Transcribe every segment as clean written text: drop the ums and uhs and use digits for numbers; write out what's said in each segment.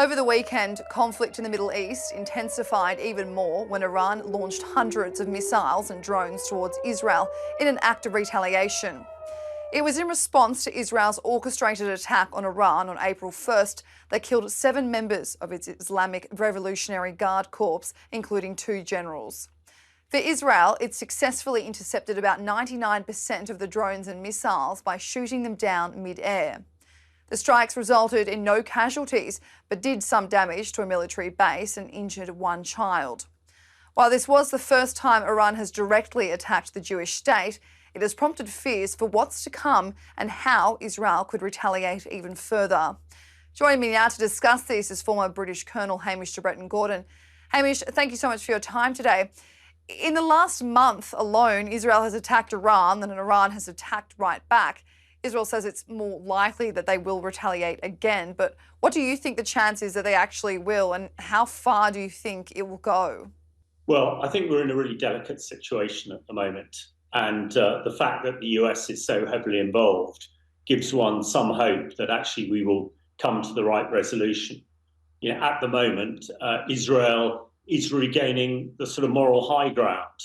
Over the weekend, conflict in the Middle East intensified even more when Iran launched hundreds of missiles and drones towards Israel in an act of retaliation. It was in response to Israel's orchestrated attack on Iran on April 1st that killed 7 members of its Islamic Revolutionary Guard Corps, including 2 generals. For Israel, it successfully intercepted about 99% of the drones and missiles by shooting them down mid-air. The strikes resulted in no casualties, but did some damage to a military base and injured 1 child. While this was the first time Iran has directly attacked the Jewish state, it has prompted fears for what's to come and how Israel could retaliate even further. Joining me now to discuss this is former British Colonel Hamish de Bretton-Gordon. Hamish, thank you so much for your time today. In the last month alone, Israel has attacked Iran and Iran has attacked right back. Israel says it's more likely that they will retaliate again, but what do you think the chance is that they actually will, and how far do you think it will go? Well, I think we're in a really delicate situation at the moment, and the fact that the US is so heavily involved gives one some hope that actually we will come to the right resolution. You know, at the moment, Israel is regaining the sort of moral high ground.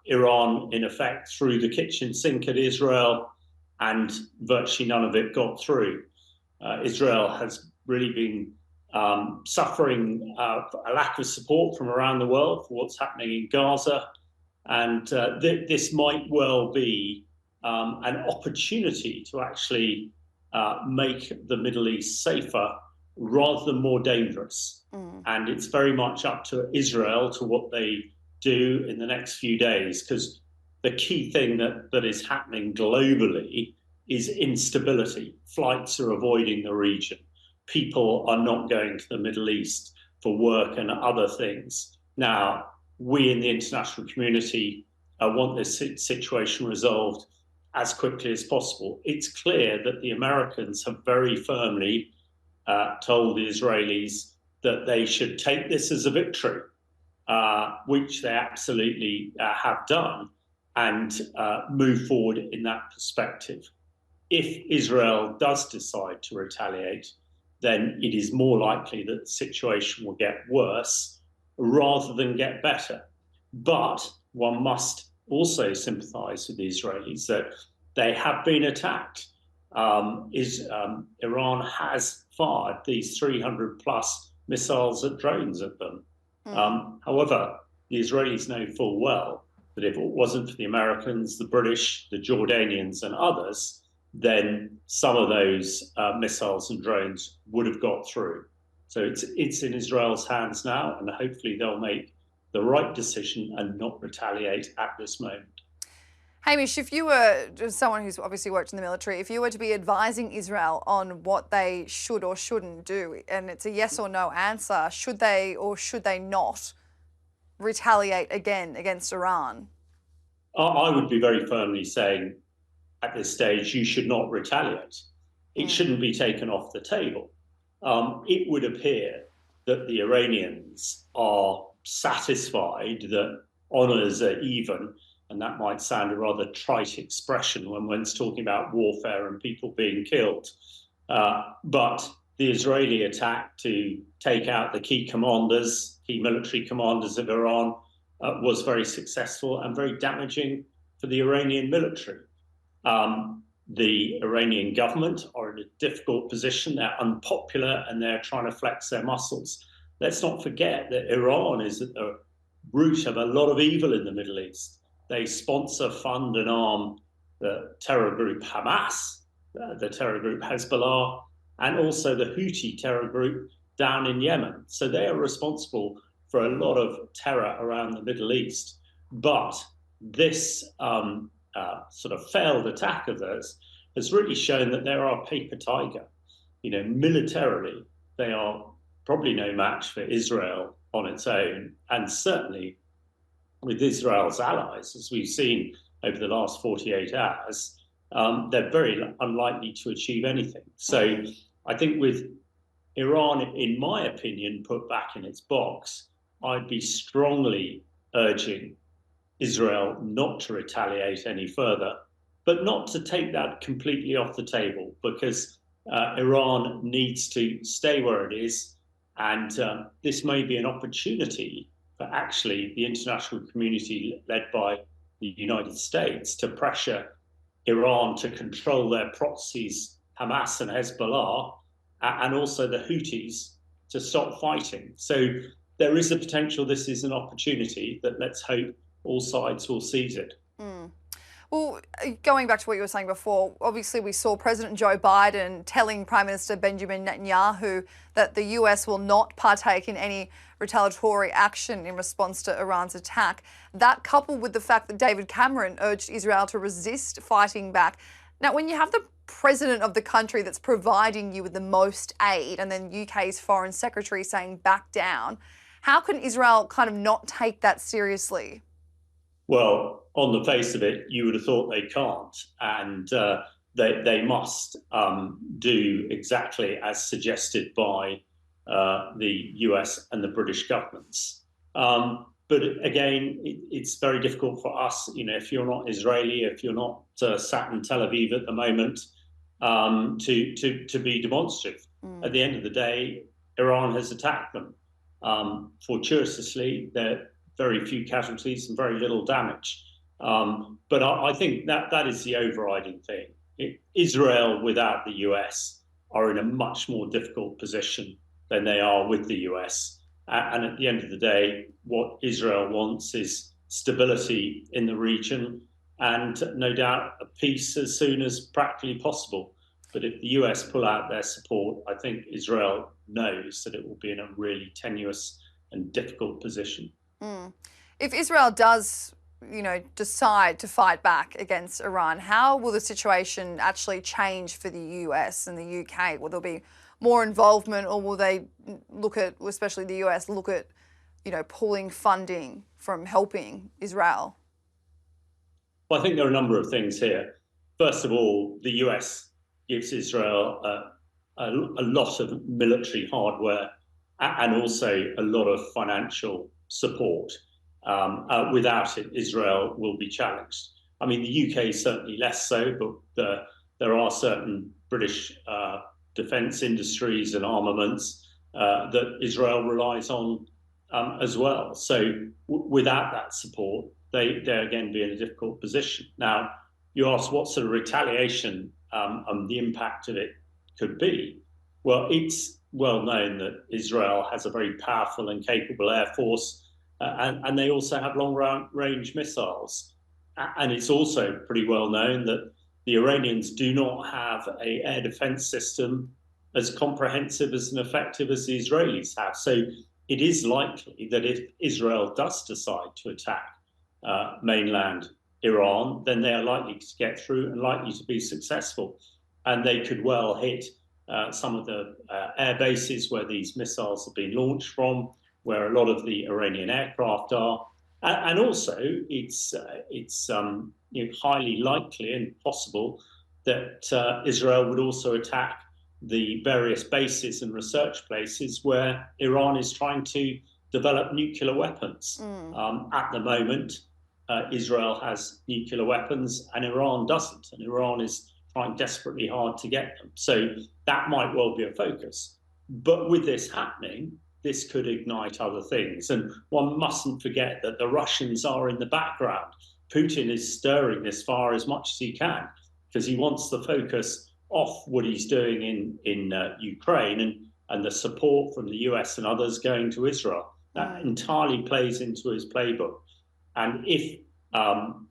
Iran, in effect, threw the kitchen sink at Israel, and virtually none of it got through. Israel has really been suffering a lack of support from around the world for what's happening in Gaza. And this might well be an opportunity to actually make the Middle East safer rather than more dangerous. And it's very much up to Israel to what they do in the next few days, because the key thing that is happening globally is instability. Flights are avoiding the region. People are not going to the Middle East for work and other things. Now, we in the international community want this situation resolved as quickly as possible. It's clear that the Americans have very firmly told the Israelis that they should take this as a victory, which they absolutely have done, and move forward in that perspective. If Israel does decide to retaliate, then it is more likely that the situation will get worse rather than get better. But one must also sympathise with the Israelis that they have been attacked. Iran has fired these 300 plus missiles and drones at them. However, the Israelis know full well that if it wasn't for the Americans, the British, the Jordanians and others, then some of those missiles and drones would have got through. So it's in Israel's hands now, and hopefully they'll make the right decision and not retaliate at this moment. Hamish, if you were someone who's obviously worked in the military, if you were to be advising Israel on what they should or shouldn't do, and it's a yes or no answer, should they or should they not retaliate again against Iran? I would be very firmly saying at this stage, you should not retaliate. It shouldn't be taken off the table. It would appear that the Iranians are satisfied that honours are even, and that might sound a rather trite expression when one's talking about warfare and people being killed. But the Israeli attack to take out the key military commanders of Iran was very successful and very damaging for the Iranian military. The Iranian government are in a difficult position. They're unpopular and they're trying to flex their muscles. Let's not forget that Iran is at the root of a lot of evil in the Middle East. They sponsor, fund and arm the terror group Hamas, the terror group Hezbollah, and also the Houthi terror group down in Yemen. So they are responsible for a lot of terror around the Middle East. But this sort of failed attack of theirs has really shown that they are a paper tiger. You know, militarily, they are probably no match for Israel on its own, and certainly with Israel's allies, as we've seen over the last 48 hours, they're very unlikely to achieve anything. So I think with Iran, in my opinion, put back in its box, I'd be strongly urging Israel not to retaliate any further, but not to take that completely off the table, because Iran needs to stay where it is, and this may be an opportunity for actually the international community, led by the United States, to pressure Iran to control their proxies, Hamas and Hezbollah, and also the Houthis, to stop fighting. So there is a potential this is an opportunity that, let's hope, all sides will seize it. Well, going back to what you were saying before, obviously we saw President Joe Biden telling Prime Minister Benjamin Netanyahu that the US will not partake in any retaliatory action in response to Iran's attack. That, coupled with the fact that David Cameron urged Israel to resist fighting back. Now, when you have the president of the country that's providing you with the most aid and then UK's foreign secretary saying back down, how can Israel kind of not take that seriously? Well, on the face of it, you would have thought they can't, and they must do exactly as suggested by the US and the British governments. But again, it's very difficult for us, if you're not Israeli, if you're not sat in Tel Aviv at the moment, to be demonstrative. At the end of the day, Iran has attacked them. Fortuitously, there very few casualties and very little damage. But I think that is the overriding thing. Israel without the US are in a much more difficult position than they are with the US. And at the end of the day, what Israel wants is stability in the region and no doubt a peace as soon as practically possible. But if the US pull out their support, I think Israel knows that it will be in a really tenuous and difficult position. If Israel does, decide to fight back against Iran, how will the situation actually change for the US and the UK? Will there be more involvement, or will they look at, especially the US, look at, pulling funding from helping Israel? Well, I think there are a number of things here. First of all, the US gives Israel a lot of military hardware and also a lot of financial support. Without it, Israel will be challenged. I mean, the UK is certainly less so, but there are certain British defence industries and armaments that Israel relies on as well. So without that support, they're again be in a difficult position. Now, you asked what sort of retaliation and the impact of it could be. Well, it's well known that Israel has a very powerful and capable air force, and they also have long-range missiles. And it's also pretty well known that the Iranians do not have an air defense system as comprehensive as and effective as the Israelis have. So it is likely that if Israel does decide to attack mainland Iran, then they are likely to get through and likely to be successful. And they could well hit some of the air bases where these missiles have been launched from, where a lot of the Iranian aircraft are. And also, it's highly likely and possible that Israel would also attack the various bases and research places where Iran is trying to develop nuclear weapons. At the moment, Israel has nuclear weapons and Iran doesn't, and Iran is trying desperately hard to get them. So that might well be a focus. But with this happening, this could ignite other things. And one mustn't forget that the Russians are in the background. Putin is stirring this fire as much as he can because he wants the focus off what he's doing in Ukraine and the support from the US and others going to Israel. That entirely plays into his playbook. And if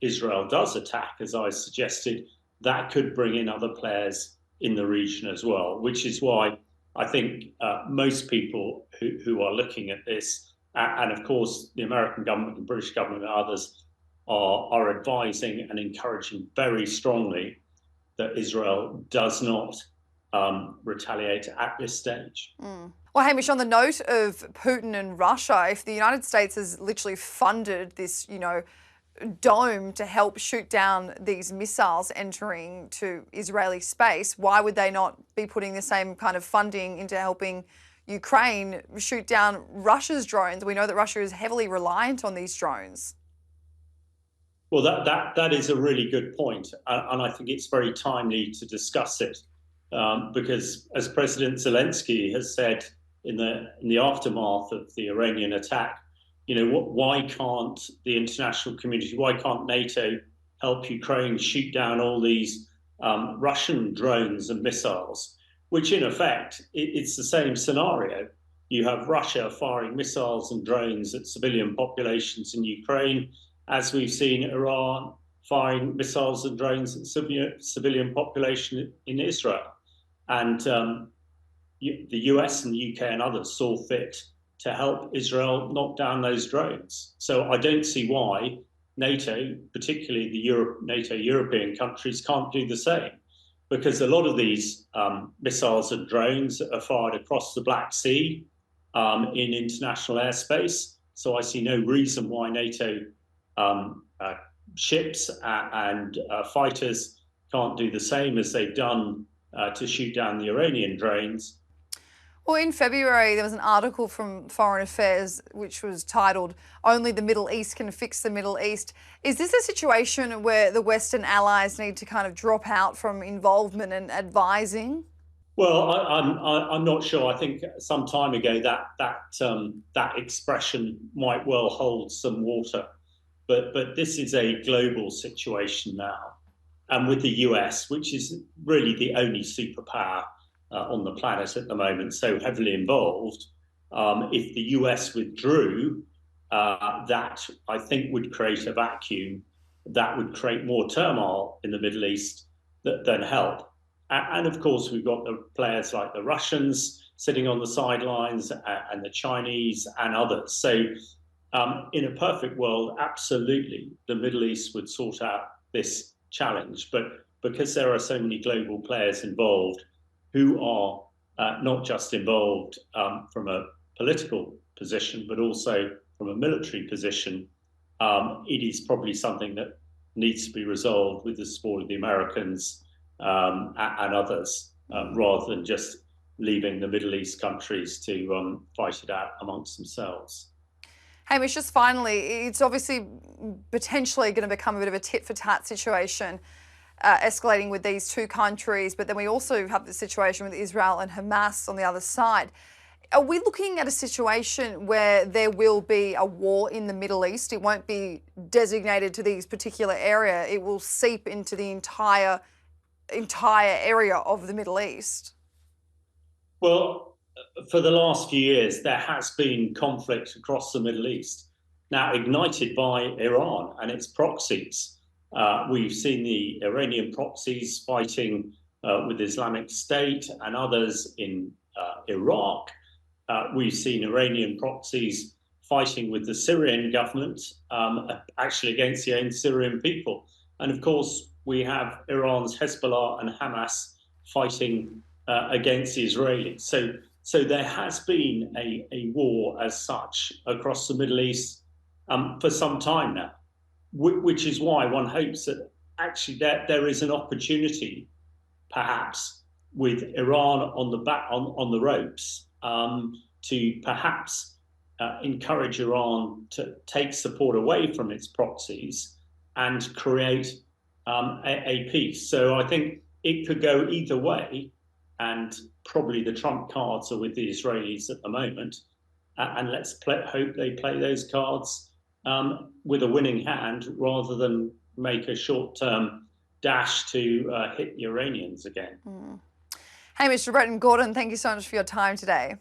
Israel does attack, as I suggested, that could bring in other players in the region as well, which is why I think most people who are looking at this, and of course the American government, the British government and others, are advising and encouraging very strongly that Israel does not retaliate at this stage. Well, Hamish, on the note of Putin and Russia, if the United States has literally funded this, dome to help shoot down these missiles entering to Israeli space, why would they not be putting the same kind of funding into helping Ukraine shoot down Russia's drones? We know that Russia is heavily reliant on these drones. Well, that is a really good point, and I think it's very timely to discuss it. because, as President Zelensky has said in the aftermath of the Iranian attack, why can't the international community, why can't NATO help Ukraine shoot down all these Russian drones and missiles, which in effect, it's the same scenario. You have Russia firing missiles and drones at civilian populations in Ukraine, as we've seen Iran firing missiles and drones at civilian population in Israel. And the US and the UK and others saw fit to help Israel knock down those drones. So I don't see why NATO, particularly the NATO European countries, can't do the same, because a lot of these missiles and drones are fired across the Black Sea in international airspace. So I see no reason why NATO ships and fighters can't do the same as they've done to shoot down the Iranian drones. Well, in February, there was an article from Foreign Affairs which was titled, "Only the Middle East Can Fix the Middle East." Is this a situation where the Western allies need to kind of drop out from involvement and advising? Well, I'm not sure. I think some time ago that expression might well hold some water, but this is a global situation now, and with the US, which is really the only superpower on the planet at the moment, so heavily involved. If the US withdrew, that I think would create a vacuum that would create more turmoil in the Middle East than help. And of course, we've got the players like the Russians sitting on the sidelines and the Chinese and others. So in a perfect world, absolutely, the Middle East would sort out this challenge. But because there are so many global players involved, who are not just involved from a political position, but also from a military position, it is probably something that needs to be resolved with the support of the Americans and others, rather than just leaving the Middle East countries to fight it out amongst themselves. Hamish, just finally, it's obviously potentially going to become a bit of a tit-for-tat situation, escalating with these two countries, but then we also have the situation with Israel and Hamas on the other side. Are we looking at a situation where there will be a war in the Middle East? It won't be designated to these particular area. It will seep into the entire area of the Middle East. Well, for the last few years, there has been conflict across the Middle East, now ignited by Iran and its proxies. We've seen the Iranian proxies fighting with Islamic State and others in Iraq. We've seen Iranian proxies fighting with the Syrian government, actually against the own Syrian people. And of course, we have Iran's Hezbollah and Hamas fighting against the Israelis. So there has been a war as such across the Middle East for some time now, which is why one hopes that actually there is an opportunity, perhaps, with Iran on the ropes, to perhaps encourage Iran to take support away from its proxies and create a peace. So I think it could go either way, and probably the trump cards are with the Israelis at the moment. And let's hope they play those cards with a winning hand, rather than make a short-term dash to hit the Iranians again. Hey, Mr. Breton Gordon, thank you so much for your time today.